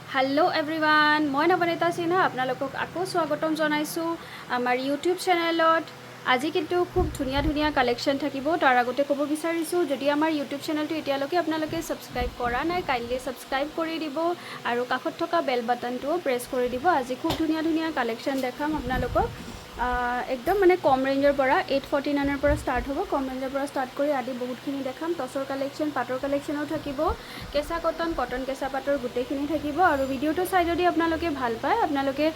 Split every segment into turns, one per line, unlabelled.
Hello everyone मैं नवनीता सिन्हा आपनालोকক आको स्वागतम जनाइছো आमार यूट्यूब चैनेलत আজি কিন্তু खूब धुनिया धुनिया कालेक्शन থাকিব तार आगते कब विचारिছো যদি आमार यूट्यूब चैनल एतियालके आपनालोके सबस्क्राइब करा नाइ काइन्डली सबस्क्राइब करि दिबो आरो काखत থকা बेल बाटनটো प्रेस करि दिबो। আজি खूब धुनिया धुनिया कालेक्शन देखाम आपनालोকক एकदम माने कम रेंजर पर 849 पर स्टार्ट हो कम रेंजर पर स्टार्ट कर आदि बहुतखिनि देखाम टसर कालेक्शन पाटर कालेक्शनो थाकिबो केसा कटन केसा पाटर गुटेखिनि थाकिबो और भिडिओটো चाइ जदि आपनालोके ভাল पाय आपनालोके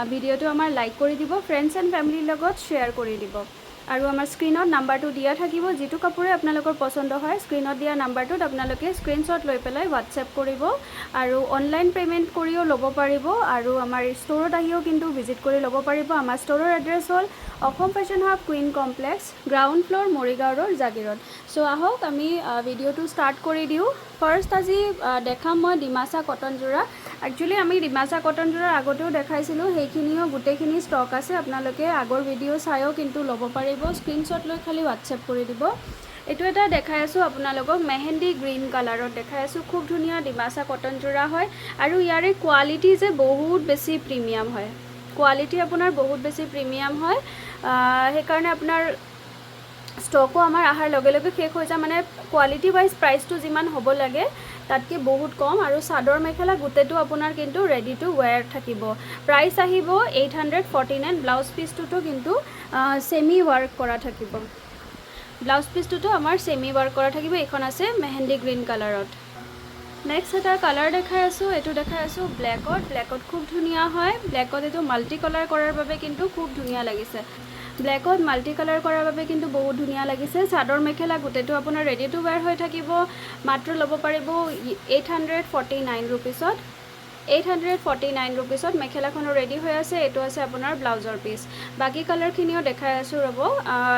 भिडिओটো आमार लाइक करि दिबो फ्रेंड्स एंड फैमिली लगत शेयर करि दिबो और आमार स्क्रीनत नम्बरটো दिया थाकिबो जितु कापोरे आपनालोकर पसंद হয় स्क्रीनत दिया नम्बरটোত आपनालोके स्क्रीनशॉट লৈ পেলাই WhatsApp करिब और ऑनलाइन पेमेंट करिও लব पारिब और आमार स्टोरत आहिও किन्तु विजिट करि लब पारिब। आमार स्टोरर एड्रेस हल অসম फैशन हाब क्वीन कम्प्लेक्स ग्राउंड फ्लोर मरिगाँवर जागिरत। सो आहक आमी भिडिओটো स्टार्ट करि दिउ। फार्स्ट আজি देखाम मैं डिमासा कटन जोड़ा एक्चुअली आमी डिमासा कटन जोड़ार आगतेও देखाइছিলো সেইখিনিও गुटेखिनि स्टक আছে आपनालोके आगर भिडिओ चाइও किन्तु लब पारिब स्क्रीनशॉट লৈ खाली WhatsApp करि দিব। एटु एटा देखाइ आसो आपनालोকক मेहेंदी ग्रीन कालारत देखाइ आसो खूब धुनिया डिमासा कटन जोड़ा है और यारे क्वालिटी जे बहुत बेसी प्रिमियम है क्वालिटी आपनार बहुत बेसी प्रिमियम है हेकारणे आपनार स्टको आमार आहार लगे लगे शेष हो जाए माने क्वालिटी वाइज प्राइस तो जिमान होबो लागे तातके बहुत कम और चादर मेखेला गुटेटो आपनार किन्तु रेडी टू वेयर थाकिबो। प्राइस आहिबो 849 ब्लाउज पिसटुतो किन्तु सेमी वर्क करा थाकिबो ब्लाउज पिसटुतो आमार सेमी वर्क करा थाकिबो। एखन आछे मेहेंदी ग्रीन कालारत। नेक्स्ट एटार कालार देखाइ आसो एटु देखाइ आसो ब्लैकत खूब धुनिया है ब्लैकत एटु माल्टी कालार करार बारे किन्तु खूब धुनिया लागिसे ब्लैकत माल्टी कालार करार बारे किन्तु बहुत धुनिया लागिसे। चादर मेखेला गुटेटो आपनार रेडी टू वेयर हो थाकिबो मात्र लब पारिबो 849 रुपिसत 849 रुपिसत मेखेलाखनो रेडी हो आछे। एटु आछे आपनार ब्लाउजर पिस बाकी कालारखिनिও देखाइ आसो रब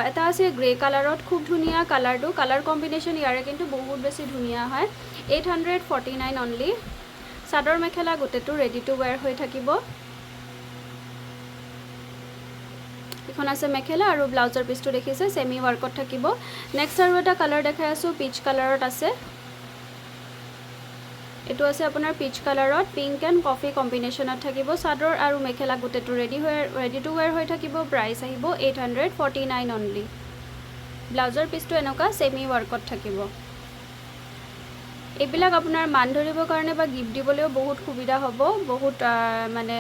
एटा आछे ग्रे कालारत खूब धुनिया कालारटो कालार कम्बिनेशन यारे किन्तु बहुत बेसी धुनिया है 849 ओनली। चादर मेखेला गुटेटो रेडी टू वेयर हो थाकिबो। এখন আছে মেখেলা और ब्लाउजर पिसटो देखिसे सेमी वर्कत थाकिबो। नेक्स्ट और एटा कालार देखाइ आसो पिच कालारत आछे एटु आछे आपनार पिच कालारत पिंक एंड कफी कम्बिनेशनत थाकिबो चादर और मेखेला गुटेटो रेडी टू वेयर हो थाकिबो। प्राइस आहिबो 849 ओनली। ब्लाउजर पिसटो एनका सेमी वर्कत थाकिबो। এইবিলাক আপোনাৰ মান ধৰিবৰ কাৰণে বা গিফ্ট দিবলৈও বহুত সুবিধা হ'ব বহুত মানে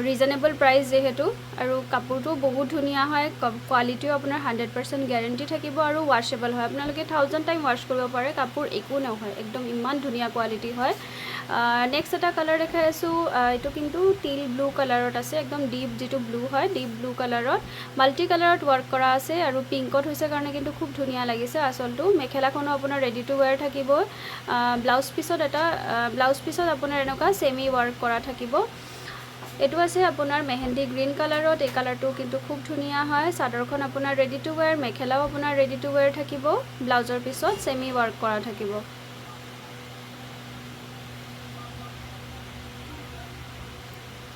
ৰিজনেবল প্ৰাইস যেহেতু আৰু কাপোৰটো বহুত ধুনিয়া হয় কোৱালিটিও আপোনাৰ 100% গ্যাৰান্টি থাকিব আৰু ওয়াশেবল হয় আপোনালোকে 1000 টাইম ওয়াশ কৰিব পাৰে কাপোৰ একো নহয় একদম ইমান ধুনিয়া কোৱালিটি হয়। नेक्स्ट एटा कलर देखाइ आसो एटु किन्तु टील ब्लू कलरत आछे एकदम डीप जितु ब्लू है डीप ब्लू कलरत माल्टी कलरत वर्क करा आछे और पिंकत होइसे कारणे किन्तु खूब धुनिया लागिसे। आसलटो मेखेलाखनो आपनार रेडी टू वेयर थाकिबो ब्लाउज पिसत आपनार एनका सेमी वर्क करा थाकिबो। एटु आछे आपनार मेहेंदी ग्रीन कलरत ए कलरटो किन्तु खूब धुनिया है चादरखन आपनार रेडी टू वेयर मेखेलाओ आपनार रेडी टू वेयर थाकिबो ब्लाउजर पिसत सेमी वर्क करा थाकिबो।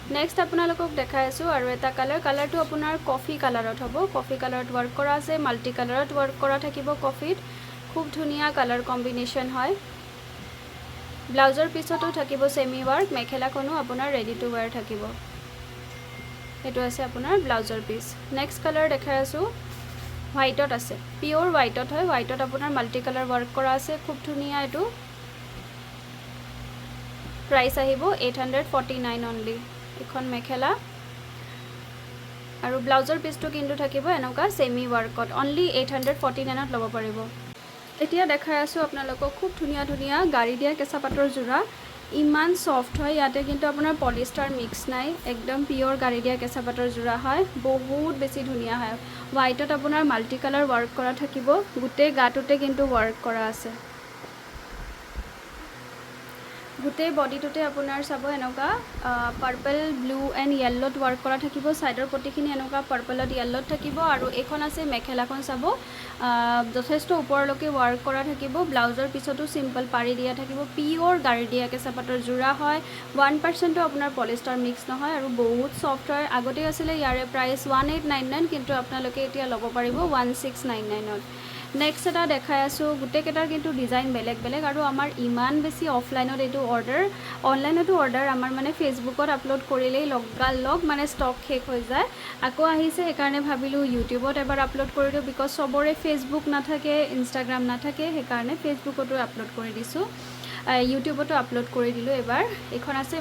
नेक्स्ट आपनालोকক देखाइ आसो और एटा कालारटो आपनार कफी कालारत हबो कफी कालारत वर्क करा आछे माल्टी कालारत वर्क करा थाकिबो कफित खूब धुनिया कालार कम्बिनेशन है। ब्लाउजर पिसतो थाकिबो सेमी वर्क मेखेलाखनो आपनार रेडी टू वेयर थाकिबो। एटु आछे आपनार ब्लाउजर पिस। नेक्स्ट कालार देखाइ आसो व्हाइटत आछे पियोर व्हाइटत है व्हाइटत आपनार माल्टी कालार वर्क करा आछे खूब धुनिया एटु। प्राइस आहिबो 849 ओनली। এখন মেখেলা और ब्लाउजर पिसटो किन्तु थाकिबो एनका सेमी वर्कत ओनली 849 लब पारिब। एतिया देखाइ आसो आपनालोকক खूब धुनिया धुनिया गाड़ी दिया केঁচা पाटर जोड़ा इमान सफ्ट है याते किन्तु आपनार पलिस्टार मिक्स नाइ एकदम पियोर गाड़ी दिया केঁচা पाटर जोड़ा है बहुत बेसी धुनिया है। व्हाइटत आपनार माल्टी कालार वर्क करा थाकिबो गुटे गाटुते किन्तु वर्क करा आछे गोटे बडिटोते आपनार चाबो एनका पर्पल ब्लू एंड येल्लोत वर्क करा थाकिबो साइडर पटिखिनि एनका पर्पलत येल्लोत थाकिबो और एखन आछे मेखेलाखन चाबो যথেষ্ট ওপৰলৈকে वर्क करा थाकिबो ब्लाउजर पिछतो सिम्पल पारि दिया थाकिबो पियोर गाड़ी दिया केঁচা पाटर जोड़ा है 1% आपनार पलिस्टार मिक्स নহয় और बहुत सफ्ट है। आगते आছিলে यारे प्राइस 1899 किन्तु आपनालोके एतिया लब पारिबो 1699। নেক্সট এটা দেখাই আছোঁ গোটেইকেইটাৰ কিন্তু ডিজাইন বেলেগ বেলেগ আৰু আমাৰ ইমান বেছি অফলাইনত এইটো অৰ্ডাৰ অনলাইনতো অৰ্ডাৰ আমাৰ মানে ফেচবুকত আপলোড কৰিলেই লগালগ মানে ষ্টক শেষ হৈ যায় আকৌ আহিছে সেইকাৰণে ভাবিলোঁ ইউটিউবত এবাৰ আপলোড কৰি দিওঁ বিকজ চবৰে ফেচবুক নাথাকে ইনষ্টাগ্ৰাম নাথাকে সেইকাৰণে ফেচবুকতো আপলোড কৰি দিছোঁ ইউটিউবতো আপলোড কৰি দিলোঁ এবাৰ এইখন আছে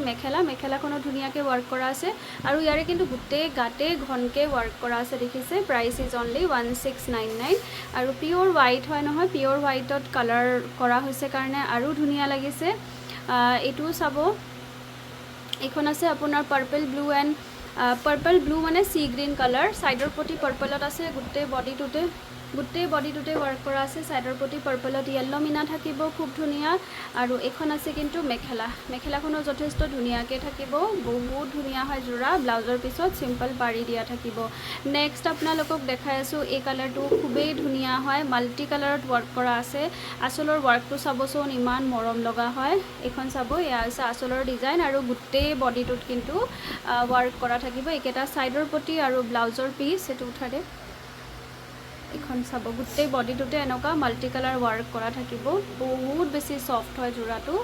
মেখেলাখনো ধুনীয়াকৈ ৱৰ্ক কৰা আছে আৰু ইয়াৰে কিন্তু গোটেই গাতে ঘনকৈ ৱৰ্ক কৰা আছে দেখিছে প্ৰাইচ ইজ অনলি 1699 আৰু পিয়'ৰ হোৱাইট হয় নহয় পিয়'ৰ হোৱাইটত কালাৰ কৰা হৈছে কাৰণে আৰু ধুনীয়া লাগিছে এইটোও চাব এইখন আছে আপোনাৰ পাৰ্পল ব্লু মানে সি গ্ৰীণ কালাৰ চাইডৰ প্ৰতি পাৰ্পলত আছে গোটেই বডিটোতে ৱৰ্ক কৰা আছে চাইডৰ প্ৰতি পাৰ্পলত য়েল্লো মিনা থাকিব খুব ধুনীয়া আৰু এইখন আছে কিন্তু মেখেলাখনো যথেষ্ট ধুনীয়াকৈ থাকিব বহুত ধুনীয়া হয় যোৰা ব্লাউজৰ পিছত চিম্পল পাৰি দিয়া থাকিব নেক্সট আপোনালোকক দেখাই আছোঁ এই কালাৰটো খুবেই ধুনীয়া হয় মাল্টি কালাৰত ৱৰ্ক কৰা আছে আঁচলৰ ৱৰ্কটো চাবচোন ইমান মৰম লগা হয় এইখন চাব এয়া আছে আঁচলৰ ডিজাইন আৰু গোটেই বডিটোত কিন্তু ৱৰ্ক কৰা থাকিব এইকেইটা চাইডৰ প্ৰতি আৰু ব্লাউজৰ পিচ সেইটো উঠাই দে এইখন চাব গোটেই বডিটোতে এনেকুৱা মাল্টি কালাৰ ৱৰ্ক কৰা থাকিব বহুত বেছি সফ্ট হয় যোৰাটো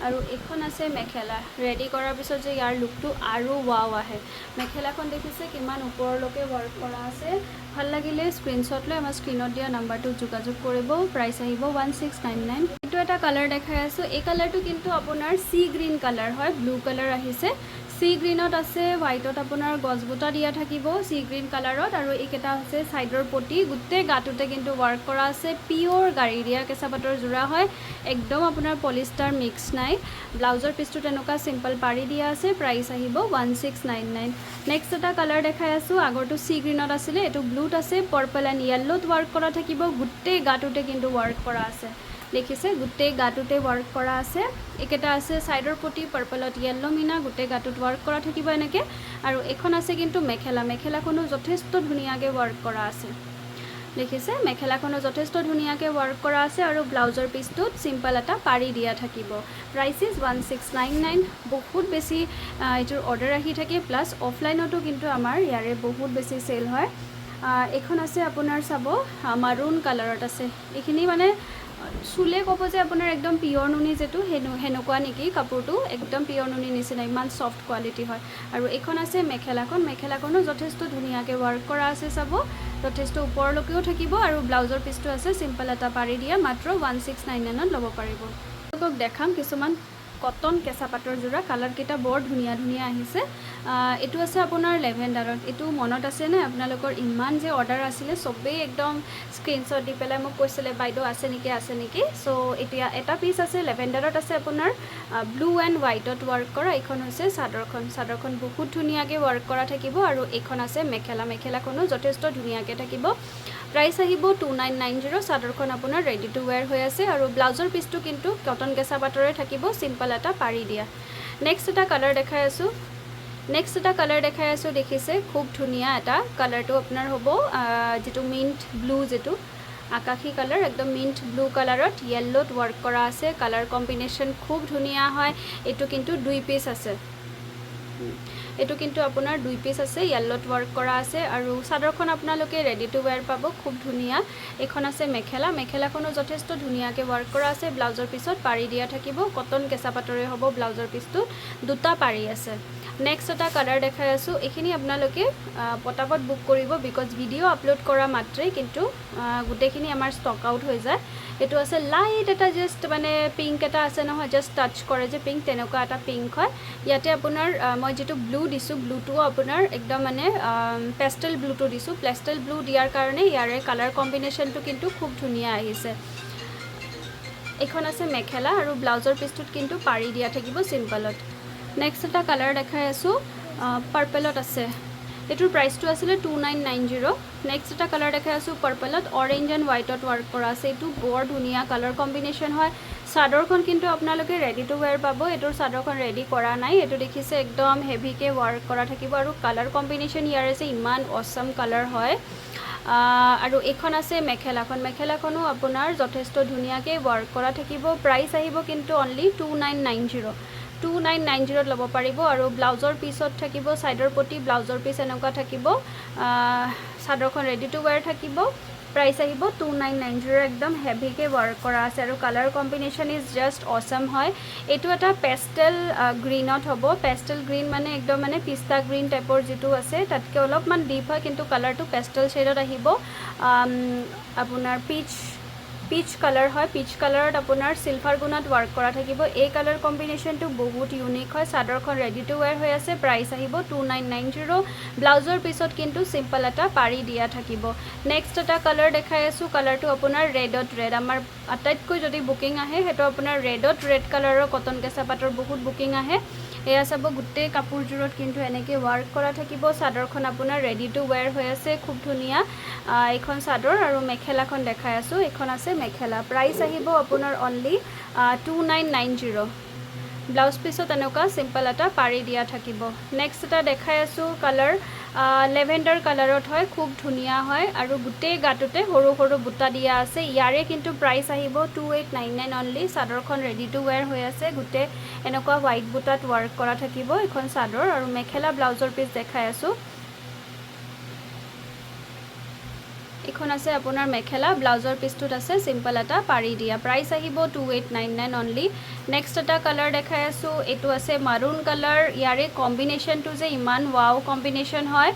আৰু এইখন আছে মেখেলা ৰেডি কৰাৰ পিছত যে ইয়াৰ লুকটো আৰু ৱাও আহে মেখেলাখন দেখিছে কিমান ওপৰলৈকে ৱৰ্ক কৰা আছে ভাল লাগিলে স্ক্ৰীনশ্বট লৈ আমাৰ স্ক্ৰীনত দিয়া নাম্বাৰটোত যোগাযোগ কৰিব প্ৰাইচ আহিব 1699 এইটো এটা কালাৰ দেখাই আছোঁ এই কালাৰটো কিন্তু আপোনাৰ সি গ্ৰীণ কালাৰ হয় ব্লু কালাৰ আহিছে সি গ্ৰীণত আছে হোৱাইটত আপোনাৰ গছবুটা দিয়া থাকিব সি গ্ৰীণ কালাৰত আৰু এইকেইটা হৈছে চাইডৰ পটি গোটেই গাটোতে কিন্তু ৱৰ্ক কৰা আছে পিয়'ৰ গাড়ী দিয়া কেঁচা পাটৰ যোৰা হয় একদম আপোনাৰ পলিষ্টাৰ মিক্স নাই ব্লাউজৰ পিচটো তেনেকুৱা চিম্পল পাৰি দিয়া আছে প্ৰাইচ আহিব 1699 নেক্সট এটা কালাৰ দেখাই আছোঁ আগৰটো সি গ্ৰীণত আছিলে এইটো ব্লুত আছে পাৰ্পল এণ্ড য়েল্লোত ৱৰ্ক কৰা থাকিব গোটেই গাটোতে কিন্তু ৱৰ্ক কৰা আছে দেখিছে গোটেই গাটোতে ৱৰ্ক কৰা আছে এইকেইটা আছে চাইডৰ প্ৰতি পাৰ্পলত য়েল্লো মিনা গোটেই গাটোত ৱৰ্ক কৰা থাকিব এনেকৈ আৰু এইখন আছে কিন্তু মেখেলাখনো যথেষ্ট ধুনীয়াকৈ ৱৰ্ক কৰা আছে দেখিছে মেখেলাখনো যথেষ্ট ধুনীয়াকৈ ৱৰ্ক কৰা আছে আৰু ব্লাউজৰ পিচটোত চিম্পল এটা পাৰি দিয়া থাকিব প্ৰাইচ ইজ 1699 বহুত বেছি এইটোৰ অৰ্ডাৰ আহি থাকে প্লাছ অফলাইনতো কিন্তু আমাৰ ইয়াৰে বহুত বেছি চেল হয় এইখন আছে আপোনাৰ চাব মাৰুন কালাৰত আছে এইখিনি মানে চুলে ক'ব যে আপোনাৰ একদম পিয়'ৰ নুনি যেটো সেনেকুৱা নেকি কাপোৰটো একদম পিয়'ৰ নুনি নিচিনা ইমান সফ্ট কোৱালিটি হয় আৰু এইখন আছে মেখেলাখনো যথেষ্ট ধুনীয়াকৈ ৱৰ্ক কৰা আছে চাব যথেষ্ট ওপৰলৈকেও থাকিব আৰু ব্লাউজৰ পিচটো আছে চিম্পল এটা পাৰি দিয়া মাত্ৰ 1699ত ল'ব পাৰিব আপোনালোকক দেখাম কিছুমান কটন কেঁচা পাটৰ যোৰা কালাৰকেইটা বৰ ধুনীয়া আহিছে এইটো আছে আপোনাৰ লেভেণ্ডাৰত এইটো মনত আছেনে আপোনালোকৰ ইমান যে অৰ্ডাৰ আছিলে চবেই একদম স্ক্ৰীনশ্বট দি পেলাই মোক কৈছিলে বাইদেউ আছে নেকি চ' এতিয়া এটা পিচ আছে লেভেণ্ডাৰত আছে আপোনাৰ ব্লু এণ্ড হোৱাইটত ৱৰ্ক কৰা এইখন হৈছে চাদৰখন বহুত ধুনীয়াকৈ ৱৰ্ক কৰা থাকিব আৰু এইখন আছে মেখেলাখনো যথেষ্ট ধুনীয়াকৈ থাকিব প্ৰাইচ আহিব 2990 চাদৰখন আপোনাৰ ৰেডি টু ৱেৰ হৈ আছে আৰু ব্লাউজৰ পিচটো কিন্তু কটন কেঁচা পাটৰে থাকিব চিম্পল এটা পাৰি দিয়া নেক্সট এটা কালাৰ দেখাই আছোঁ দেখিছে খুব ধুনীয়া এটা কালাৰটো আপোনাৰ হ'ব যিটো মিণ্ট ব্লু যিটো আকাশী কালাৰ একদম মিণ্ট ব্লু কালাৰত য়েল্লোত ৱৰ্ক কৰা আছে কালাৰ কম্বিনেশ্যন খুব ধুনীয়া হয় এইটো কিন্তু দুই পিচ আছে এইটো কিন্তু আপোনাৰ দুই পিচ আছে য়েল্লোত ৱৰ্ক কৰা আছে আৰু চাদৰখন আপোনালোকে ৰেডি টু ৱেৰ পাব খুব ধুনীয়া এইখন আছে মেখেলাখনো যথেষ্ট ধুনীয়াকৈ ৱৰ্ক কৰা আছে ব্লাউজৰ পিছত পাৰি দিয়া থাকিব কটন কেঁচা পাটৰে হ'ব ব্লাউজৰ পিচটো দুটা পাৰি আছে নেক্সট এটা কালাৰ দেখাই আছোঁ এইখিনি আপোনালোকে পটাপট বুক কৰিব বিকজ ভিডিঅ' আপলোড কৰা মাত্ৰেই কিন্তু গোটেইখিনি আমাৰ ষ্টক আউট হৈ যায় এইটো আছে লাইট এটা জাষ্ট মানে পিংক এটা আছে নহয় জাষ্ট টাচ কৰে যে পিংক তেনেকুৱা এটা পিংক হয় ইয়াতে আপোনাৰ মই যিটো ব্লু দিছোঁ ব্লুটোও আপোনাৰ একদম মানে পেষ্টেল ব্লুটো দিছোঁ পেষ্টেল ব্লু দিয়াৰ কাৰণে ইয়াৰে কালাৰ কম্বিনেশ্যনটো কিন্তু খুব ধুনীয়া আহিছে এইখন আছে মেখেলা আৰু ব্লাউজৰ পিচটোত কিন্তু পাৰি দিয়া থাকিব চিম্পলত নেক্সট এটা কালাৰ দেখাই আছোঁ পাৰ্পলত আছে এইটোৰ প্ৰাইচটো আছিলে 2990 নেক্সট এটা কালাৰ দেখাই আছোঁ পাৰ্পলত অৰেঞ্জ এণ্ড হোৱাইটত ৱৰ্ক কৰা আছে এইটো বৰ ধুনীয়া কালাৰ কম্বিনেশ্যন হয় চাদৰখন কিন্তু আপোনালোকে ৰেডি টু ৱেৰ পাব এইটোৰ চাদৰখন ৰেডি কৰা নাই এইটো দেখিছে একদম হেভিকৈ ৱৰ্ক কৰা থাকিব আৰু কালাৰ কম্বিনেশ্যন ইয়াৰে যে ইমান অছম কালাৰ হয় আৰু এইখন আছে মেখেলাখনো আপোনাৰ যথেষ্ট ধুনীয়াকৈ ৱৰ্ক কৰা থাকিব প্ৰাইচ আহিব কিন্তু অনলি 2990 ল'ব পাৰিব আৰু ব্লাউজৰ পিছত থাকিব চাইডৰ প্ৰতি ব্লাউজৰ পিচ এনেকুৱা থাকিব চাদৰখন ৰেডি টু ৱেৰ থাকিব প্ৰাইচ আহিব 2990 একদম হেভিকে ৱৰ্ক কৰা আছে আৰু colour combination is just Assam হয় এইটো এটা পেষ্টেল গ্ৰীনত হ'ব পেষ্টেল গ্ৰীন মানে একদম মানে পিস্তা গ্ৰীন টাইপৰ যিটো আছে তাতকৈ অলপমান ডিপ হয় কিন্তু কালাৰটো পেষ্টেল শ্বেডত আহিব আপোনাৰ পিচ কালাৰ হয় পিচ কালাৰত আপোনাৰ চিলভাৰ গুণত ৱৰ্ক কৰা থাকিব এই কালাৰ কম্বিনেশ্যনটো বহুত ইউনিক হয় চাদৰখন ৰেডি টু ৱেৰ হৈ আছে প্ৰাইচ আহিব 2990 ব্লাউজৰ পিছত কিন্তু চিম্পল এটা পাৰি দিয়া থাকিব নেক্সট এটা কালাৰ দেখাই আছোঁ কালাৰটো আপোনাৰ ৰেডত ৰেড আমাৰ আটাইতকৈ যদি বুকিং আহে সেইটো আপোনাৰ ৰেডত ৰেড কালাৰৰ কটন কেঁচা পাটৰ বহুত বুকিং আহে এয়া চাব গোটেই কাপোৰযোৰত কিন্তু এনেকৈ ৱৰ্ক কৰা থাকিব চাদৰখন আপোনাৰ ৰেডি টু ৱেৰ হৈ আছে খুব ধুনীয়া এইখন চাদৰ আৰু মেখেলাখন দেখাই আছোঁ এইখন আছে মেখেলা প্ৰাইচ আহিব আপোনাৰ অনলি 2990 ব্লাউজ পিছত এনেকুৱা চিম্পল এটা পাৰি দিয়া থাকিব নেক্সট এটা দেখাই আছোঁ কালাৰ লেভেণ্ডাৰ কালাৰত হয় খুব ধুনীয়া হয় আৰু গোটেই গাটোতে সৰু সৰু বুটা দিয়া আছে ইয়াৰে কিন্তু প্ৰাইচ আহিব 2899 অনলি চাদৰখন ৰেডি টু ৱেৰ হৈ আছে গোটেই এনেকুৱা হোৱাইট বুটাত ৱৰ্ক কৰা থাকিব এইখন চাদৰ আৰু মেখেলা ব্লাউজৰ পিচ দেখাই আছোঁ এইখন আছে আপোনাৰ মেখেলা ব্লাউজৰ পিচটোত আছে চিম্পল এটা পাৰি দিয়া প্ৰাইচ আহিব 2899 অনলি নেক্সট এটা কালাৰ দেখাই আছোঁ এইটো আছে মাৰুন কালাৰ ইয়াৰে কম্বিনেশ্যনটো যে ইমান ৱাও কম্বিনেশ্যন হয়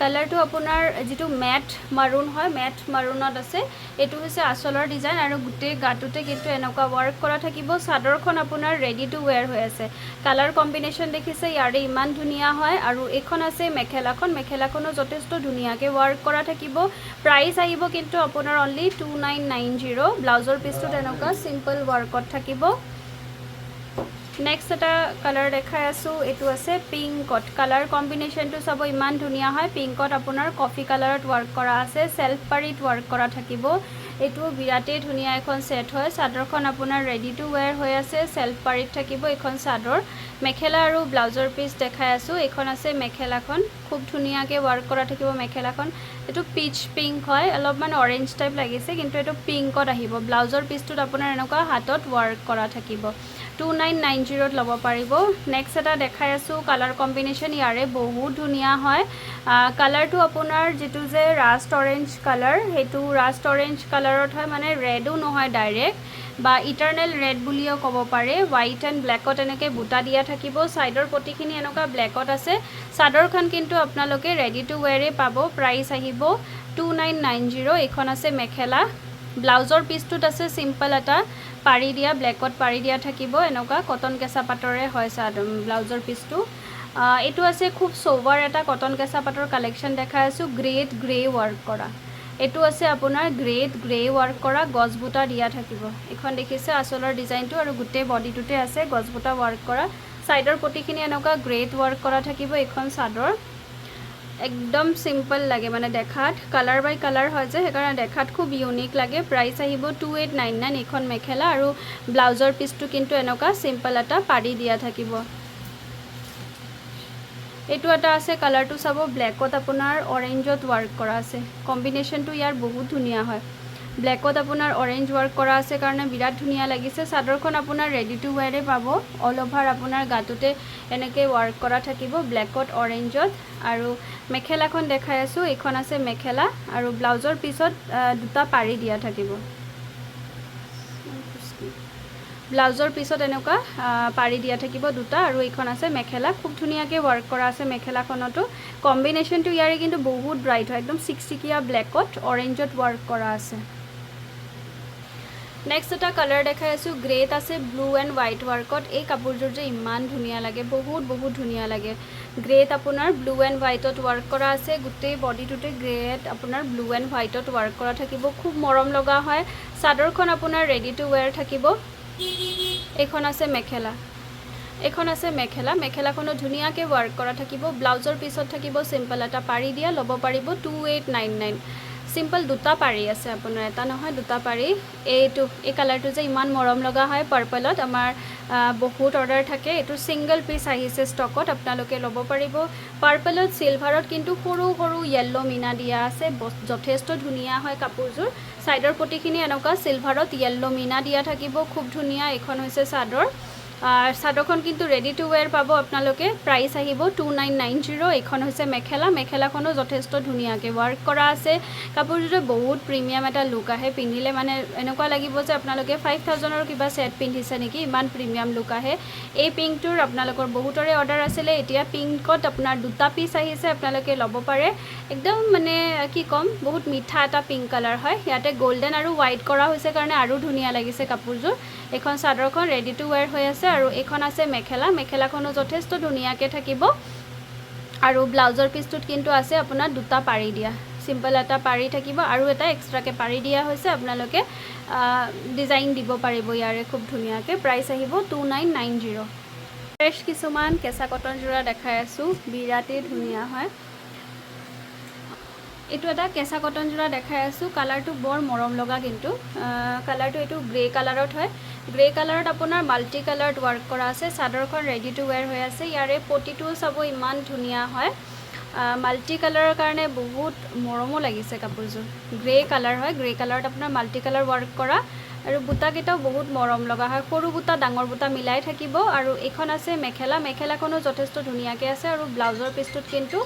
কালাৰটো আপোনাৰ যিটো মেট মাৰুন হয় মেট মাৰুনত আছে এইটো হৈছে আঁচলৰ ডিজাইন আৰু গোটেই গাটোতে কিন্তু এনেকুৱা ৱৰ্ক কৰা থাকিব চাদৰখন আপোনাৰ ৰেডি টু ৱেৰ হৈ আছে কালাৰ কম্বিনেশ্যন দেখিছে ইয়াৰে ইমান ধুনীয়া হয় আৰু এইখন আছে মেখেলাখনো যথেষ্ট ধুনীয়াকৈ ৱৰ্ক কৰা থাকিব প্ৰাইচ আহিব কিন্তু আপোনাৰ অনলি 2990 ব্লাউজৰ পিচটো তেনেকুৱা চিম্পল ৱৰ্কত থাকিব নেক্সট এটা কালাৰ দেখাই আছোঁ এইটো আছে পিংকত কালাৰ কম্বিনেশ্যনটো চাব ইমান ধুনীয়া হয় পিংকত আপোনাৰ কফি কালাৰত ৱৰ্ক কৰা আছে চেল্ফ পাৰিত ৱৰ্ক কৰা থাকিব এইটো বিৰাটেই ধুনীয়া এখন সেট হয় চাদৰখন আপোনাৰ ৰেডি টু ৱেৰ হৈ আছে চেল্ফ পাৰিত থাকিব এইখন চাদৰ মেখেলা আৰু ব্লাউজৰ পিচ দেখাই আছোঁ এইখন আছে মেখেলাখন খুব ধুনীয়াকৈ ৱৰ্ক কৰা থাকিব মেখেলাখন এইটো পিচ পিংক হয় অলপমান অৰেঞ্জ টাইপ লাগিছে কিন্তু এইটো পিংকত আহিব ব্লাউজৰ পিচটোত আপোনাৰ এনেকুৱা হাতত ৱৰ্ক কৰা থাকিব 2990 ল'ব পাৰিব নেক্সট এটা দেখাই আছোঁ কালাৰ কম্বিনেশ্যন ইয়াৰে বহুত ধুনীয়া হয় কালাৰটো আপোনাৰ যিটো যে ৰাষ্ট অৰেঞ্জ কালাৰ সেইটো ৰাষ্ট অৰেঞ্জ কালাৰত হয় মানে ৰেডো নহয় ডাইৰেক্ট বা ইটাৰনেল ৰেড বুলিও ক'ব পাৰে হোৱাইট এণ্ড ব্লেকত এনেকৈ বুটা দিয়া থাকিব ছাইডৰ পটিখিনি এনেকুৱা ব্লেকত আছে চাদৰখন কিন্তু আপোনালোকে ৰেডি টু ৱেৰে পাব প্ৰাইচ আহিব 2990 এইখন আছে মেখেলা ব্লাউজৰ পিচটোত আছে চিম্পল এটা পাৰি দিয়া ব্লেকত পাৰি দিয়া থাকিব এনেকুৱা কটন কেঁচা পাটৰে হয় ব্লাউজৰ পিচটো এইটো আছে খুব সোভাৰ এটা কটন কেঁচা পাটৰ কালেকশ্যন দেখাই আছোঁ গ্ৰেট গ্ৰে ৱৰ্ক কৰা এইটো আছে আপোনাৰ গ্ৰেট গ্ৰে ৱৰ্ক কৰা গছবুটা দিয়া থাকিব এইখন দেখিছে আঁচলৰ ডিজাইনটো আৰু গোটেই বডিটোতে আছে গছবুটা ৱৰ্ক কৰা ছাইডৰ পটিখিনি এনেকুৱা গ্ৰেট ৱৰ্ক কৰা থাকিব এইখন চাদৰ একদম সিম্পল লাগে মানে দেখাত কালাৰ বাই কালাৰ হয় যে সেইকাৰণে দেখাত খুব ইউনিক লাগে প্ৰাইচ আহিব 2899 এইখন মেখেলা আৰু ব্লাউজৰ পিচটো কিন্তু এনেকুৱা সিম্পল এটা পাৰি দিয়া থাকিব এইটো এটা আছে কালাৰটো চাব ব্লেকত আপোনাৰ অৰেঞ্জত ৱৰ্ক কৰা আছে কম্বিনেশ্যনটো ইয়াৰ বহুত ধুনীয়া হয় ব্লেকত আপোনাৰ অৰেঞ্জ ৱৰ্ক কৰা আছে কাৰণে বিৰাট ধুনীয়া লাগিছে চাদৰখন আপোনাৰ ৰেডি টু ৱেৰে পাব অল অভাৰ আপোনাৰ গাটোতে এনেকৈ ৱৰ্ক কৰা থাকিব ব্লেকত অৰেঞ্জত আৰু মেখেলাখন দেখাই আছোঁ এইখন আছে মেখেলা আৰু ব্লাউজৰ পিছত দুটা পাৰি দিয়া থাকিব ব্লাউজৰ পিছত এনেকুৱা পাৰি দিয়া থাকিব দুটা আৰু এইখন আছে মেখেলা খুব ধুনীয়াকৈ ৱৰ্ক কৰা আছে মেখেলাখনতো কম্বিনেশ্যনটো ইয়াৰে কিন্তু বহুত ব্ৰাইট হয় একদম চিকচিকীয়া ব্লেকত অৰেঞ্জত ৱৰ্ক কৰা আছে নেক্সট এটা কালাৰ দেখাই আছোঁ গ্ৰেত আছে ব্লু এণ্ড হোৱাইট ৱৰ্কত এই কাপোৰযোৰ যে ইমান ধুনীয়া লাগে বহুত ধুনীয়া লাগে গ্ৰেত আপোনাৰ ব্লু এণ্ড হোৱাইটত ৱৰ্ক কৰা আছে গোটেই বডিটোতে গ্ৰেত আপোনাৰ ব্লু এণ্ড হোৱাইটত ৱৰ্ক কৰা থাকিব খুব মৰম লগা হয় চাদৰখন আপোনাৰ ৰেডি টু ৱেৰ থাকিব এইখন আছে মেখেলাখনো ধুনীয়াকৈ ৱৰ্ক কৰা থাকিব ব্লাউজৰ পিছত থাকিব চিম্পল এটা পাৰি দিয়া ল'ব পাৰিব 2899 সিম্পল দুটা পাৰি আছে আপোনাৰ এটা নহয় দুটা পাৰি এই কালাৰটো যে ইমান মৰম লগা হয় পাৰ্পলত আমাৰ বহুত অৰ্ডাৰ থাকে এইটো সিংগল পিচ আহিছে ষ্টকত আপোনালোকে ল'ব পাৰিব পাৰ্পলত সিলভাৰত কিন্তু সৰু সৰু য়েল্লো মিনা দিয়া আছে যথেষ্ট ধুনীয়া হয় কাপোৰযোৰ ছাইডৰ পটিখিনি এনেকুৱা সিলভাৰত য়েল্লো মিনা দিয়া থাকিব খুব ধুনীয়া এইখন হৈছে চাদৰ চাদৰখন কিন্তু ৰেডি টু ৱেৰ পাব আপোনালোকে প্ৰাইচ আহিব 2990 এইখন হৈছে মেখেলা মেখেলাখনো যথেষ্ট ধুনীয়াকৈ ৱাৰ্ক কৰা আছে কাপোৰযোৰ বহুত প্ৰিমিয়াম এটা লুক আহে পিন্ধিলে মানে এনেকুৱা লাগিব যে আপোনালোকে 5000ৰ কিবা সেট পিন্ধিছে নেকি ইমান প্ৰিমিয়াম লুক আহে এই পিংকটোৰ আপোনালোকৰ বহুতৰে অৰ্ডাৰ আছিলে এতিয়া পিংকত আপোনাৰ দুটা পিস আহিছে আপোনালোকে ল'ব পাৰে একদম মানে কি কম বহুত মিঠা এটা পিংক কালাৰ হয় ইয়াতে গোল্ডেন আৰু হোৱাইট কৰা হৈছে কাৰণে আৰু ধুনীয়া লাগিছে কাপোৰযোৰ এখন চাদৰখন ৰেডি টু ৱেৰ হৈ আছে আৰু এখন আছে মেখেলা মেখেলাখনো যথেষ্ট ধুনীয়াকৈ থাকিব আৰু ব্লাউজৰ পিছটোত কিন্তু আছে আপোনাৰ দুটা পাৰি দিয়া সিম্পল এটা পাৰি থাকিব আৰু এটা এক্সট্ৰাকে পাৰি দিয়া হৈছে আপোনালোকে ডিজাইন দিব পাৰিব ইয়াৰে খুব ধুনীয়াকৈ প্ৰাইচ আহিব 2990 ফ্ৰেছ কিছুমান কেঁচা কটন যোৰা দেখাই আছো বিৰাটেই ধুনীয়া হয় এইটো এটা কেঁচা কটন যোৰা দেখাই আছো কালাৰটো বৰ মৰম লগা কিন্তু কালাৰটো এইটো গ্ৰে কালাৰত হয় গ্ৰে কালাৰত আপোনাৰ মাল্টি কালাৰত ৱাৰ্ক কৰা আছে চাদৰখন ৰেডি টু ৱেৰ হৈ আছে ইয়াৰে পটিটো চাব ইমান ধুনীয়া হয় মাল্টি কালাৰৰ কাৰণে বহুত মৰমো লাগিছে কাপোৰযোৰ গ্ৰে কালাৰ হয় গ্ৰে কালাৰত আপোনাৰ মাল্টি কালাৰ ৱাৰ্ক কৰা আৰু বুটাকেইটাও বহুত মৰম লগা হয় সৰু বুটা ডাঙৰ বুটা মিলাই থাকিব আৰু এখন আছে মেখেলা মেখেলাখনো যথেষ্ট ধুনীয়াকৈ আছে আৰু ব্লাউজৰ পিছটোত কিন্তু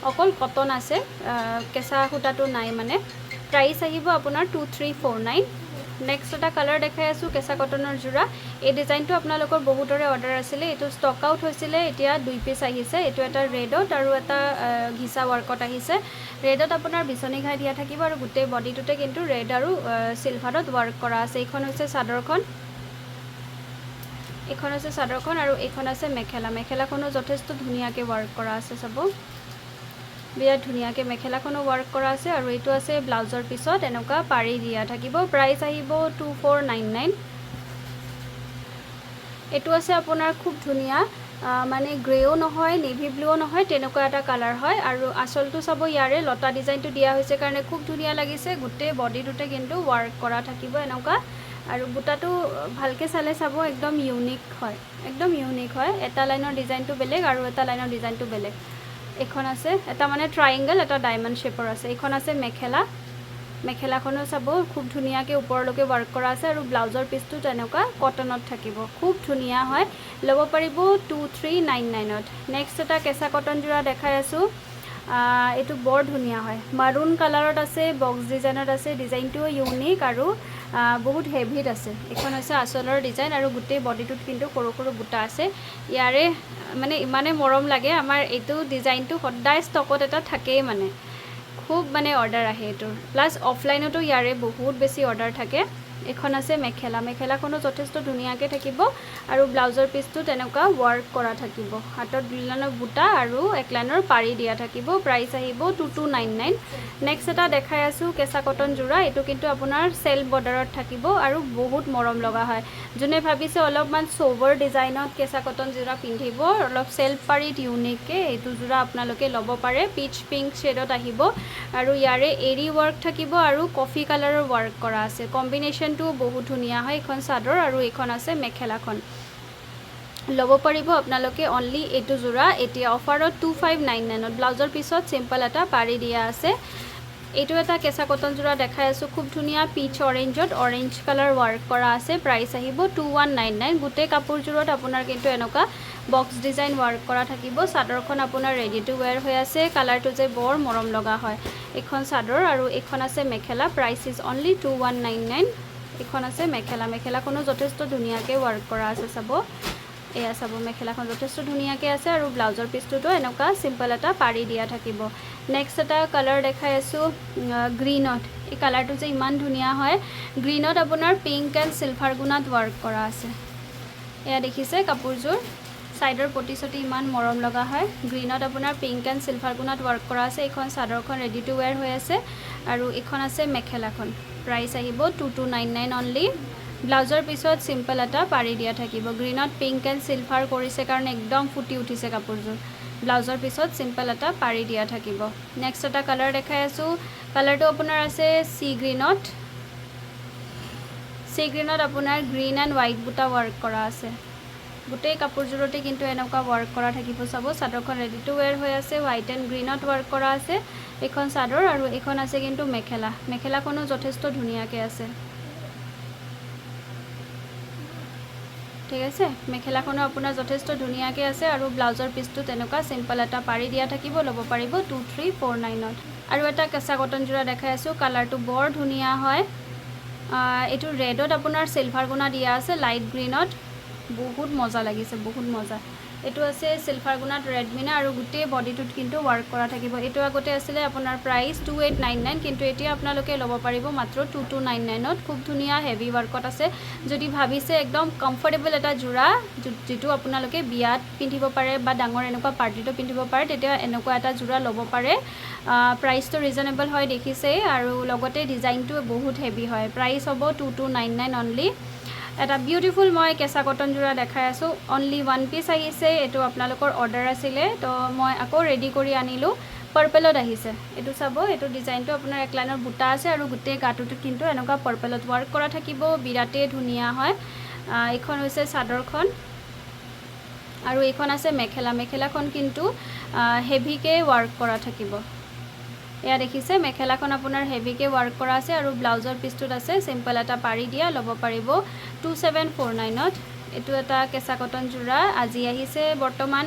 অকল কটন আছে কেঁচা সূতাটো নাই মানে প্ৰাইচ আহিব আপোনাৰ 2349 নেক্সট এটা কালাৰ দেখাই আছো কেঁচা কটনৰ যোৰা এই ডিজাইনটো আপোনালোকৰ বহুতৰে অৰ্ডাৰ আছিলে এইটো ষ্টক আউট হৈছিলে এতিয়া দুই পিস আহিছে এইটো এটা ৰেডত আৰু এটা ঘিচা ৱাৰ্কত আহিছে ৰেডত আপোনাৰ বিচনী ঘাই দিয়া থাকিব আৰু গোটেই বডিটোতে কিন্তু ৰেড আৰু সিলভাৰত ৱাৰ্ক কৰা আছে এইখন হৈছে চাদৰখন আৰু এইখন আছে মেখেলা মেখেলাখনো যথেষ্ট ধুনীয়াকৈ ৱাৰ্ক কৰা আছে চাব বিৰাট ধুনীয়াকৈ মেখেলাখনো ৱাৰ্ক কৰা আছে আৰু এইটো আছে ব্লাউজৰ পিছত এনেকুৱা পাৰি দিয়া থাকিব প্ৰাইচ আহিব 2499 এইটো আছে আপোনাৰ খুব ধুনীয়া মানে গ্ৰেও নহয় নেভি ব্লুও নহয় তেনেকুৱা এটা কালাৰ হয় আৰু আচলটো চাব ইয়াৰে লতা ডিজাইনটো দিয়া হৈছে কাৰণে খুব ধুনীয়া লাগিছে গোটেই বডিটোতে কিন্তু ৱাৰ্ক কৰা থাকিব এনেকুৱা আৰু বুটাটো ভালকৈ চালে চাব একদম ইউনিক হয় এটা লাইনৰ ডিজাইনটো বেলেগ আৰু এটা লাইনৰ ডিজাইনটো বেলেগ এখন আছে এটা মানে ট্ৰায়াঙ্গল এটা ডায়মণ্ড শেপৰ আছে এখন আছে মেখেলাখনো চাব খুব ধুনীয়াকৈ ওপৰলৈকে ৱাৰ্ক কৰা আছে আৰু ব্লাউজৰ পিছটো তেনেকুৱা কটনত থাকিব খুব ধুনীয়া হয় ল'ব পাৰিব 2399ত নেক্সট এটা কেঁচা কটন যোৰা দেখাই আছো এইটো বৰ ধুনীয়া হয় মাৰুন কালাৰত আছে বক্স ডিজাইনত আছে ডিজাইনটো ইউনিক আৰু বহুত হেভিত আছে এখন হৈছে আচলৰ ডিজাইন আৰু গোটেই বডিটোত কিন্তু সৰু সৰু বুটা আছে ইয়াৰে মানে ইমানে মৰম লাগে আমাৰ এইটো ডিজাইনটো সদায় ষ্টকত এটা থাকেই মানে খুব মানে অৰ্ডাৰ আহে এটোৰ প্লাস অফলাইনতো ইয়াৰে বহুত বেছি অৰ্ডাৰ থাকে এখন আছে মেখেলাখনো যথেষ্ট ধুনীয়াকৈ থাকিব আৰু ব্লাউজৰ পিছটো তেনেকুৱা ৱাৰ্ক কৰা থাকিব হাতত দুই লাইনৰ বুটা আৰু এক লাইনৰ পাৰি দিয়া থাকিব প্ৰাইচ আহিব 2299 নেক্সট এটা দেখাই আছো কেঁচা কটন যোৰা এইটো কিন্তু আপোনাৰ সেলফ বৰ্ডাৰত থাকিব আৰু বহুত মৰম লগা হয় যোনে ভাবিছে অলপমান সোভাৰ ডিজাইনত কেঁচা কটন যোৰা পিন্ধিব অলপ সেলফ পাৰিত ইউনিককৈ এইটো যোৰা আপোনালোকে ল'ব পাৰে পিচ পিংক শেডত আহিব আৰু ইয়াৰে এৰি ৱাৰ্ক থাকিব আৰু কফি কালাৰৰ ৱাৰ্ক কৰা আছে কম্বিনেশ্যন বহুত ধুনীয়া হয় এখন চাদৰ আৰু এখন আছে মেখেলাখন ল'ব পাৰিব আপোনালোকে অনলি এইটো যোৰা এতিয়া অফাৰত 2599ত ব্লাউজৰ পিছত সিম্পল এটা পাৰি দিয়া আছে এইটো এটা কেঁচা কটন যোৰা দেখাই আছো খুব ধুনীয়া পিচ অৰেঞ্জত অৰেঞ্জ কালাৰ ৱাৰ্ক কৰা আছে প্ৰাইচ আহিব 2199 গোটেই কাপোৰযোৰত আপোনাৰ কিন্তু এনেকুৱা বক্স ডিজাইন ৱাৰ্ক কৰা থাকিব চাদৰখন আপোনাৰ ৰেডি টু ৱেৰ হৈ আছে কালাৰটো যে বৰ মৰম লগা হয় এখন চাদৰ আৰু এখন আছে মেখেলা প্ৰাইচ ইজ অনলি 2199 এখন আছে মেখেলাখনো যথেষ্ট ধুনীয়াকৈ ৱাৰ্ক কৰা আছে চাব এয়া চাব মেখেলাখন যথেষ্ট ধুনীয়াকৈ আছে আৰু ব্লাউজৰ পিছটোতো এনেকুৱা সিম্পল এটা পাৰি দিয়া থাকিব নেক্সট এটা কালাৰ দেখাই আছো গ্ৰীনত এই কালাৰটো যে ইমান ধুনীয়া হয় গ্ৰীনত আপোনাৰ পিংক এণ্ড সিলভাৰ গুণাত ৱাৰ্ক কৰা আছে এয়া দেখিছে কাপোৰযোৰ সাইডৰ পটিছটি ইমান মৰম লগা হয় গ্ৰীনত আপোনাৰ পিংক এণ্ড সিলভাৰ গুণাত ৱাৰ্ক কৰা আছে এইখন চাদৰখন ৰেডি টু ৱেৰ হৈ আছে আৰু এইখন আছে মেখেলাখন প্ৰাইচ আহিব 2299 অনলি ব্লাউজৰ পিছত সিম্পল এটা পাৰি দিয়া থাকিব গ্ৰীনত পিংক এণ্ড সিলভাৰ কৰিছে কাৰণে একদম ফুটি উঠিছে কাপোৰযোৰ ব্লাউজৰ পিছত সিম্পল এটা পাৰি দিয়া থাকিব নেক্সট এটা কালাৰ দেখাই আছো কালাৰটো আপোনাৰ আছে সি গ্ৰীনত আপোনাৰ গ্ৰীন এণ্ড হোৱাইট বুটা ৱাৰ্ক কৰা আছে গোটেই কাপোৰযোৰতে কিন্তু এনেকুৱা ৱাৰ্ক কৰা থাকিব চাব চাদৰখন ৰেডি টু ৱেৰ হৈ আছে হোৱাইট এণ্ড গ্ৰীনত ৱাৰ্ক কৰা আছে এখন চাদৰ আৰু এখন আছে কিন্তু মেখেলাখনো যথেষ্ট ধুনীয়াকৈ আছে ঠিক আছে মেখেলাখনো আপোনাৰ যথেষ্ট ধুনীয়াকৈ আছে আৰু ব্লাউজৰ পিচটো তেনেকুৱা সিম্পল এটা পাৰি দিয়া থাকিব ল'ব পাৰিব 2349ত আৰু এটা কেঁচা কটন যোৰা দেখাই আছোঁ কালাৰটো বৰ ধুনীয়া হয় এইটো ৰেডত আপোনাৰ সিলভাৰ গুণা দিয়া আছে লাইট গ্ৰীনত বহুত মজা লাগিছে বহুত মজা এইটো আছে সিলভাৰ গুণাত ৰেড মিনা আৰু গোটেই বডিটোত কিন্তু ৱাৰ্ক কৰা থাকিব এইটো আগতে আছিলে আপোনাৰ প্ৰাইস 2899 কিন্তু এতিয়া আপোনালোকে ল'ব পাৰিব মাত্ৰ 2299ত খুব ধুনীয়া হেভি ৱাৰ্কত আছে যদি ভাবিছে একদম কমফৰ্টেবল এটা জোৰা যেটো আপোনালোকে বিয়াত পিন্ধিব পাৰে বা ডাঙৰ এনেকুৱা পাৰ্টিটো পিন্ধিব পাৰে তেতিয়া এনেকুৱা এটা জোৰা ল'ব পাৰে প্ৰাইসটো ৰিজনেবল হয় দেখিছে আৰু লগতে ডিজাইনটো বহুত হেভি হয় প্ৰাইস হ'ব 2299 অনলি এটা বিউটিফুল মই কেঁচা কটন জোৰা দেখাই আছোঁ অনলি ওৱান পিচ আহিছে এইটো আপোনালোকৰ অৰ্ডাৰ আছিলে তো মই আকৌ ৰেডি কৰি আনিলোঁ পাৰ্পলত আহিছে এইটো চাব এইটো ডিজাইনটো আপোনাৰ এক লাইনৰ বুটা আছে আৰু গোটেই গাটোত কিন্তু এনেকুৱা পাৰ্পলত ৱাৰ্ক কৰা থাকিব বিৰাটেই ধুনীয়া হয় এইখন হৈছে চাদৰখন আৰু এইখন আছে মেখেলাখন কিন্তু হেভিকে ৱাৰ্ক কৰা থাকিব এয়া দেখিছে মেখেলাখন আপোনাৰ হেভিকে ৱাৰ্ক কৰা আছে আৰু ব্লাউজৰ পিচটোত আছে সিম্পল এটা পাৰি দিয়া ল'ব পাৰিব 2749ত এইটো এটা কেঁচা কটন জোৰা আজি আহিছে বৰ্তমান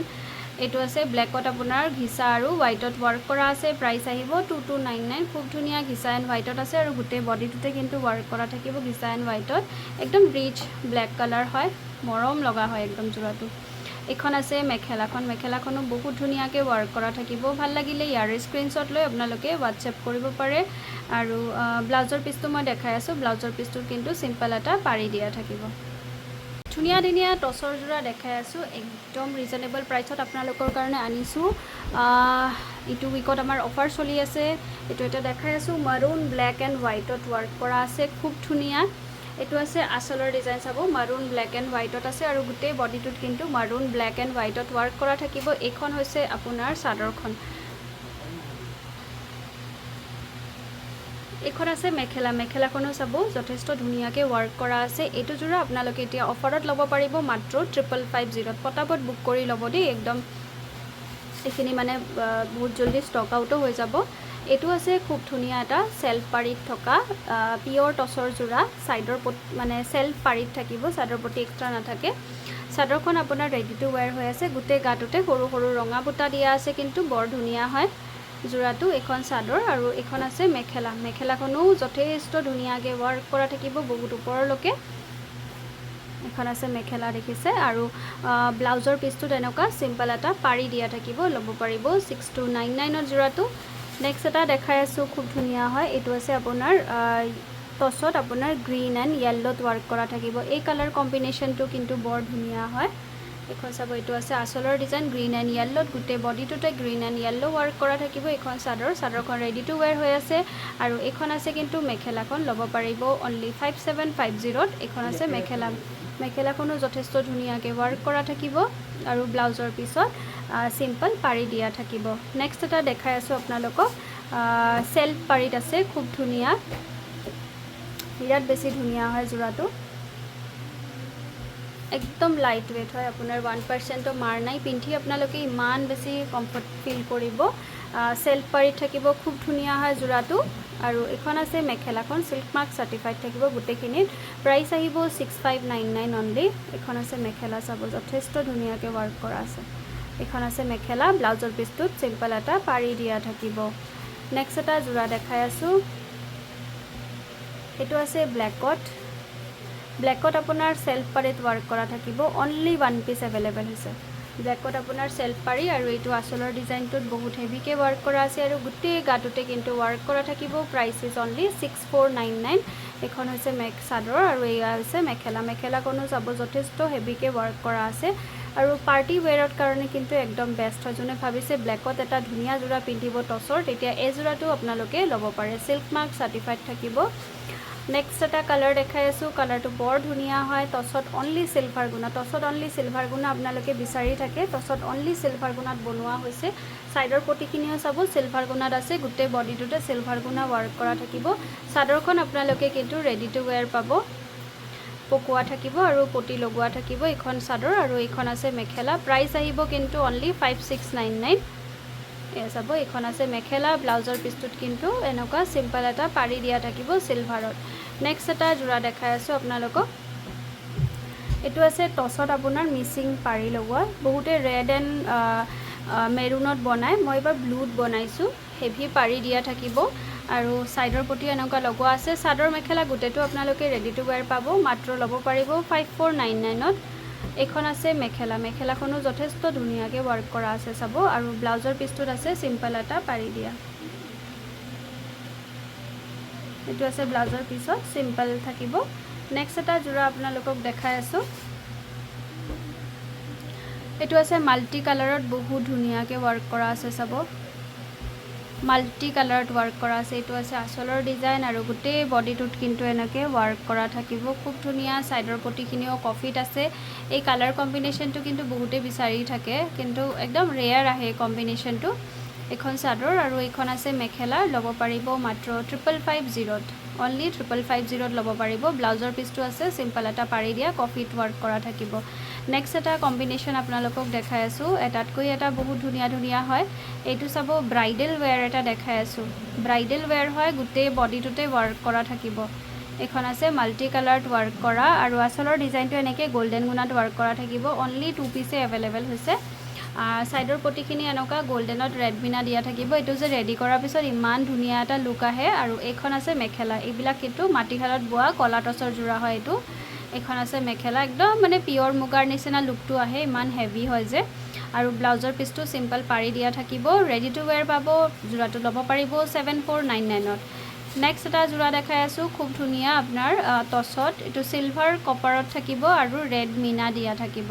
এইটো আছে ব্লেকত আপোনাৰ ঘিচা আৰু হোৱাইটত ৱাৰ্ক কৰা আছে প্ৰাইস আহিব 2299 খুব ধুনীয়া ঘিচা এণ্ড হোৱাইটত আছে আৰু গোটেই বডিটোতে কিন্তু ৱাৰ্ক কৰা থাকিব ঘিচা এণ্ড হোৱাইটত একদম ৰিচ ব্লেক কালাৰ হয় মৰম লগা হয় একদম জোৰাটো এখন আছে মেখেলাখনো বহুত ধুনীয়াকৈ ৱাৰ্ক কৰা থাকিব ভাল লাগিলে ইয়াৰ স্ক্ৰীনশ্বট লৈ আপোনালোকে হোৱাটছএপ কৰিব পাৰে আৰু ব্লাউজৰ পিচটো মই দেখাই আছোঁ ব্লাউজৰ পিচটো কিন্তু সিম্পল এটা পাৰি দিয়া থাকিব ধুনীয়া ধুনীয়া টচৰ জোৰা দেখাই আছোঁ একদম ৰিজনেবল প্ৰাইচত আপোনালোকৰ কাৰণে আনিছোঁ ইটো উইকত আমাৰ অফাৰ চলি আছে এইটো এটা দেখাই আছোঁ মাৰুন ব্লেক এণ্ড হোৱাইটত ৱাৰ্ক কৰা আছে খুব ধুনীয়া এইটো আছে আচলৰ ডিজাইন চাব মাৰুন ব্লেক এণ্ড হোৱাইটত আছে আৰু গোটেই বডিটোত কিন্তু মাৰুন ব্লেক এণ্ড হোৱাইটত ৱাৰ্ক কৰা থাকিব এইখন হৈছে আপোনাৰ চাদৰখন এইখন আছে মেখেলাখনো চাব যথেষ্ট ধুনীয়াকৈ ৱাৰ্ক কৰা আছে এইটো জোৰা আপোনালোকে এতিয়া অফাৰত ল'ব পাৰিব মাত্ৰ 5550ত পটাপট বুক কৰি ল'ব দেই একদম এইখিনি মানে বহুত জলদি ষ্টক আউটো হৈ যাব এইটো আছে খুব ধুনীয়া এটা সেলফ পাৰিত থকা পিওৰ টচৰ জোৰা সাইডৰ মানে সেলফ পাৰিত থাকিব সাইডৰ পটি এক্সট্ৰা নাথাকে সাদৰখন আপোনাৰ ৰেডি টু ওয়্যাৰ হৈ আছে গোটেই গাটোতে সৰু সৰু ৰঙা বুটা দিয়া আছে কিন্তু বৰ ধুনীয়া হয় জোৰাটো এখন সাদৰ আৰু এখন আছে মেখেলাখনো যথেষ্ট ধুনীয়াকৈ ৱাৰ্ক কৰা থাকিব বহুত ওপৰলৈকে এখন আছে মেখেলা দেখিছে আৰু ব্লাউজৰ পিচটো তেনেকুৱা সিম্পল এটা পাৰি দিয়া থাকিব ল'ব পাৰিব 6299ত জোৰাটো নেক্সট এটা দেখাই আছোঁ খুব ধুনীয়া হয় এইটো আছে আপোনাৰ টচত আপোনাৰ গ্ৰীণ এণ্ড য়েল্লোত ৱাৰ্ক কৰা থাকিব এই কালাৰ কম্বিনেশ্যনটো কিন্তু বৰ ধুনীয়া হয় এখন চাব এইটো আছে আচলৰ ডিজাইন গ্ৰীণ এণ্ড য়েল্লোত গোটেই বডিটোতে গ্ৰীণ এণ্ড য়েল্লো ৱাৰ্ক কৰা থাকিব এইখন চাদৰখন ৰেডি টু ওয়্যাৰ হৈ আছে আৰু এইখন আছে কিন্তু মেখেলাখন ল'ব পাৰিব অনলি 5750ত এইখন আছে মেখেলাখনো যথেষ্ট ধুনীয়াকৈ ৱাৰ্ক কৰা থাকিব আৰু ব্লাউজৰ পিছত সিম্পল পাৰি দিয়া থাকিব নেক্সট এটা দেখাই আছোঁ আপোনালোকক সেলফ পাৰিত আছে খুব ধুনীয়া বিৰাট বেছি ধুনীয়া হয় জোৰাটো একদম লাইট ওয়েট হয় আপোনাৰ 1% মাৰ নাই পিন্ধি আপোনালোকে ইমান বেছি কমফৰ্ট ফিল কৰিব সেলফ পাৰিত থাকিব খুব ধুনীয়া হয় জোৰাটো আৰু এখন আছে মেখেলাখন সিল্ক মাৰ্ক সাৰ্টিফাইড থাকিব গোটেইখিনিত প্ৰাইস আহিব 6599 অনলি এখন আছে মেখেলা চাব যথেষ্ট ধুনীয়াকৈ ৱাৰ্ক কৰা আছে এখন আছে মেখেলা ব্লাউজৰ পিচটোত সিম্পল এটা পাৰি দিয়া থাকিব নেক্সট এটা জোৰা দেখাই আছোঁ এইটো আছে ব্লেকত আপোনাৰ সেলফ পাৰিত ৱাৰ্ক কৰা থাকিব অনলি ওৱান পিচ এভেইলেবল হৈছে ব্লেকত আপোনাৰ সেলফ পাৰি আৰু এইটো আচলৰ ডিজাইনটোত বহুত হেভিকৈ ৱাৰ্ক কৰা আছে আৰু গোটেই গাটোতে কিন্তু ৱাৰ্ক কৰা থাকিব প্ৰাইস ইজ অনলি 6499 এখন হৈছে চাদৰ আৰু এয়া হৈছে মেখেলাখনো চাব যথেষ্ট হেভিকৈ ৱাৰ্ক কৰা আছে আৰু পাৰ্টি ওয়্যাৰৰ কাৰণে কিন্তু একদম বেষ্ট হয় যোনে ভাবিছে ব্লেকত এটা ধুনীয়া জোৰা পিন্ধিব টচৰ তেতিয়া এই জোৰাটো আপোনালোকে ল'ব পাৰে সিল্ক মাৰ্ক সাৰ্টিফাইড থাকিব নেক্সট এটা কালাৰ দেখাই আছোঁ কালাৰটো বৰ ধুনীয়া হয় টচত অনলি সিলভাৰ গুণা আপোনালোকে বিচাৰি থাকে টচত অনলি সিলভাৰ গুণাত বনোৱা হৈছে সাইডৰ পটিখিনিও চাব সিলভাৰ গুণাত আছে গোটেই বডিটোতে সিলভাৰ গুণা ৱাৰ্ক কৰা থাকিব চাদৰখন আপোনালোকে কিন্তু ৰেডি টু ওয়্যাৰ পাব পকোৱা থাকিব আৰু পটি লগোৱা থাকিব এইখন চাদৰ আৰু এইখন আছে মেখেলা প্ৰাইস আহিব কিন্তু অনলি 5699 এয়া চাব এইখন আছে মেখেলা ব্লাউজৰ পিচটোত কিন্তু এনেকুৱা সিম্পল এটা পাৰি দিয়া থাকিব সিলভাৰত নেক্সট এটা জোৰা দেখাই আছোঁ আপোনালোকক এইটো আছে টছত আপোনাৰ মিচিং পাৰি লগোৱা বহুতে ৰেড এণ্ড মেৰুনত বনায় মই এবাৰ ব্লুত বনাইছোঁ হেভি পাৰি দিয়া থাকিব আৰু সাইডৰ পটি এনেকুৱা লগোৱা আছে চাদৰ মেখেলা গোটেটো আপোনালোকে ৰেডি টু ওয়্যাৰ পাব মাত্ৰ ল'ব পাৰিব 5499ত এখন আছে মেখেলাখনো যথেষ্ট ধুনীয়াকৈ ওয়াৰ্ক কৰা আছে চাব আৰু ব্লাউজৰ পিছটোত আছে সিম্পল এটা পাৰি দিয়া এইটো আছে ব্লাউজৰ পিছত সিম্পল থাকিব নেক্সট এটা জোৰা আপোনালোকক দেখাই আছো এইটো আছে মাল্টি কালাৰত বহুত ধুনীয়াকৈ ওয়াৰ্ক কৰা আছে চাব মাল্টি কালাৰত ওয়াৰ্ক কৰা আছে এইটো আছে আসলৰ ডিজাইন আৰু গোটেই বডিটোত কিন্তু এনেকৈ ওয়াৰ্ক কৰা থাকিব খুব ধুনীয়া সাইডৰ পটিখিনিও কফিত আছে এই কালাৰ কম্বিনেশ্যনটো কিন্তু বহুতে বিচাৰি থাকে কিন্তু একদম ৰেয়াৰ আহে কম্বিনেশ্যনটো এখন চাদৰ আৰু এখন আছে মেখেলা ল'ব পাৰিব মাত্ৰ 5550ত অনলি 5550ত ল'ব পাৰিব ব্লাউজৰ পিছটো আছে সিম্পল এটা পাৰি দিয়া কফিত ওয়াৰ্ক কৰা থাকিব নেক্সট এটা কম্বিনেশ্যন আপোনালোকক দেখাই আছো এটাতকৈ এটা বহুত ধুনীয়া ধুনীয়া হয় এইটো চাব ব্ৰাইডেল ওয়্যাৰ এটা দেখাই আছো ব্ৰাইডেল ওয়্যাৰ হয় গোটেই বডিটোতে ওয়াৰ্ক কৰা থাকিব এখন আছে মাল্টি কালাৰত ওয়াৰ্ক কৰা আৰু আসলৰ ডিজাইনটো এনেকৈ গোল্ডেন গুণাত ওয়াৰ্ক কৰা থাকিব অনলি 2 পিছে এভেইলেবল হৈছে সাইডৰ পটিখিনি এনেকুৱা গোল্ডেনত ৰেড বিনা দিয়া থাকিব এইটো যে ৰেডি কৰাৰ পিছত ইমান ধুনীয়া এটা লুক আহে আৰু এইখন আছে মেখেলা এইবিলাক কিন্তু মাটিশালত বোৱা কলা টছৰ জোৰা হয় এইটো এখন আছে মেখেলা একদম মানে পিয়ৰ মুগাৰ নিচিনা লুকটো আহে ইমান হেভি হয় যে আৰু ব্লাউজৰ পিছটো সিম্পল পাৰি দিয়া থাকিব ৰেডি টু ওয়্যাৰ পাব জোৰাটো ল'ব পাৰিব 7499ত নেক্সট এটা জোৰা দেখাই আছো খুব ধুনীয়া আপোনাৰ টছত এইটো সিলভাৰ কপাৰত থাকিব আৰু ৰেড মিনা দিয়া থাকিব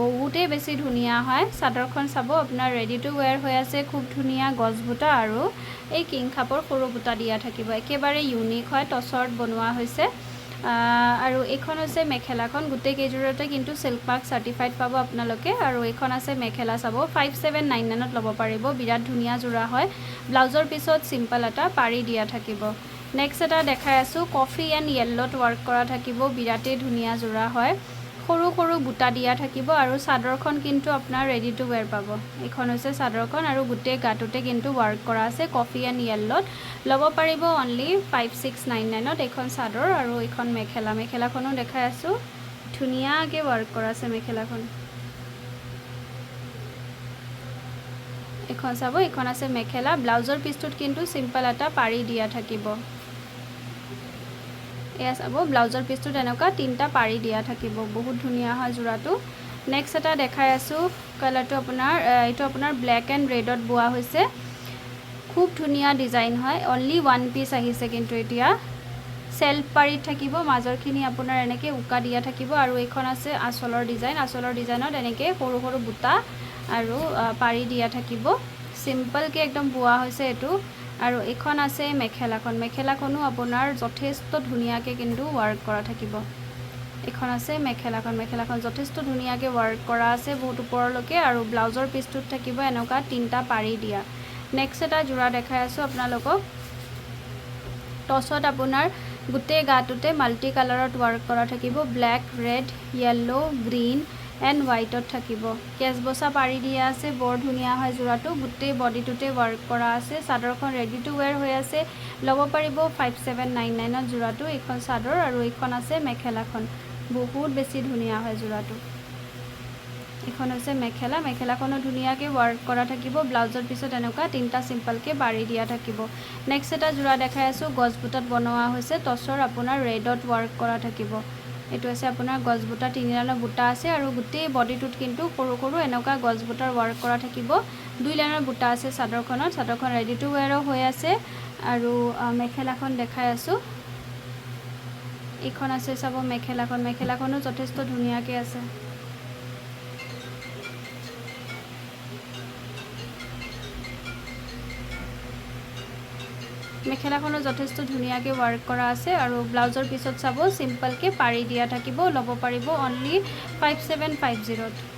বহুতে বেছি ধুনীয়া হয় চাদৰখন চাব আপোনাৰ ৰেডি টু ওয়্যাৰ হৈ আছে খুব ধুনীয়া গজ বুটা আৰু এই কিং খাপৰ সৰু বুটা দিয়া থাকিব একেবাৰে ইউনিক হয় টছত বনোৱা হৈছে আৰু এইখন আছে মেখেলাখন গোটেই কেইজোৰতে কিন্তু সিল্ক মাৰ্ক সাৰ্টিফাইড পাব আপোনালোকে আৰু এইখন আছে মেখেলা চাব 5799ত ল'ব পাৰিব বিৰাট ধুনীয়া জোৰা হয় ব্লাউজৰ পিছত সিম্পল এটা পাৰি দিয়া থাকিব নেক্সট এটা দেখাই আছো কফি এণ্ড য়েল্লোত ওয়াৰ্ক কৰা থাকিব বিৰাটেই ধুনীয়া জোৰা হয় সৰু সৰু বুটা দিয়া থাকিব আৰু চাদৰখন কিন্তু আপোনাৰ ৰেডি টু ওয়্যাৰ পাব এইখন হৈছে চাদৰখন আৰু গোটেই গাটোতে কিন্তু ওয়াৰ্ক কৰা আছে কফি এণ্ড য়েল্লোত ল'ব পাৰিব অনলি 5699ত এইখন চাদৰ আৰু এইখন মেখেলাখনো দেখাই আছো ধুনীয়াকৈ ওয়াৰ্ক কৰা আছে মেখেলাখন এখন চাব এইখন আছে মেখেলা ব্লাউজৰ পিছটোত কিন্তু সিম্পল এটা পাৰি দিয়া থাকিব এয়া চাব ব্লাউজৰ পিছটোত এনেকুৱা তিনটা পাৰি দিয়া থাকিব বহুত ধুনীয়া হয় জোৰাটো নেক্সট এটা দেখাই আছো কালাৰটো আপোনাৰ এইটো আপোনাৰ ব্ল্যাক এণ্ড ৰেডত বোৱা হৈছে খুব ধুনীয়া ডিজাইন হয় অনলি ওৱান পিস আহিছে কিন্তু এতিয়া সেলফ পাৰিত থাকিব মাজৰখিনি আপোনাৰ এনেকৈ উকা দিয়া থাকিব আৰু এইখন আছে আসলৰ ডিজাইনত এনেকৈ সৰু সৰু বুটা আৰু পাৰি দিয়া থাকিব সিম্পলকৈ একদম বোৱা হৈছে এইটো আৰু এইখন আছে মেখেলাখনো আপোনাৰ যথেষ্ট ধুনীয়াকৈ কিন্তু ওয়াৰ্ক কৰা থাকিব এইখন আছে মেখেলাখন যথেষ্ট ধুনীয়াকৈ ওয়াৰ্ক কৰা আছে বহুত ওপৰলৈকে আৰু ব্লাউজৰ পিছটোত থাকিব এনেকুৱা তিনটা পাৰি দিয়া নেক্সট এটা জোৰা দেখাই আছো আপোনালোকক টছত আপোনাৰ গোটেই গাটোতে মাল্টি কালাৰত ওয়াৰ্ক কৰা থাকিব black red yellow green and হোৱাইটত থাকিব কেছ বসা পাৰি দিয়া আছে বৰ ধুনীয়া হয় জোৰাটো গোটেই বডিটোতে ওয়াৰ্ক কৰা আছে চাদৰখন ৰেডি টু ওয়্যাৰ হৈ আছে ল'ব পাৰিব 5799ত জোৰাটো এইখন চাদৰ আৰু এইখন আছে মেখেলাখন বহুত বেছি ধুনীয়া হয় জোৰাটো এইখন আছে মেখেলাখনো ধুনীয়াকৈ ওয়াৰ্ক কৰা থাকিব ব্লাউজৰ পিছত এনেকুৱা তিনটা সিম্পলকৈ পাৰি দিয়া থাকিব নেক্সট এটা জোৰা দেখাই আছো গজবুটাত বনোৱা হৈছে টছৰ আপোনাৰ ৰেডত ওয়াৰ্ক কৰা থাকিব এইটো আছে আপোনাৰ গজবুটা তিনিলাইনৰ বুটা আছে আৰু গোটেই বডিটোত কিন্তু সৰু সৰু এনেকুৱা গজবুটাৰ ওয়াৰ্ক কৰা থাকিব দুই লাইনৰ বুটা আছে চাদৰখন ৰেডি টু ওয়্যাৰ হৈ আছে আৰু মেখেলাখন দেখাই আছো এইখন আছে চাব মেখেলাখনো যথেষ্ট ধুনীয়াকৈ আছে মেখেলাখনো যথেষ্ট ধুনীয়াকৈ ওয়াৰ্ক কৰা আছে আৰু ব্লাউজৰ পিছত চাব সিম্পলকৈ পাৰি দিয়া থাকিব ল'ব পাৰিব অনলি 5750ত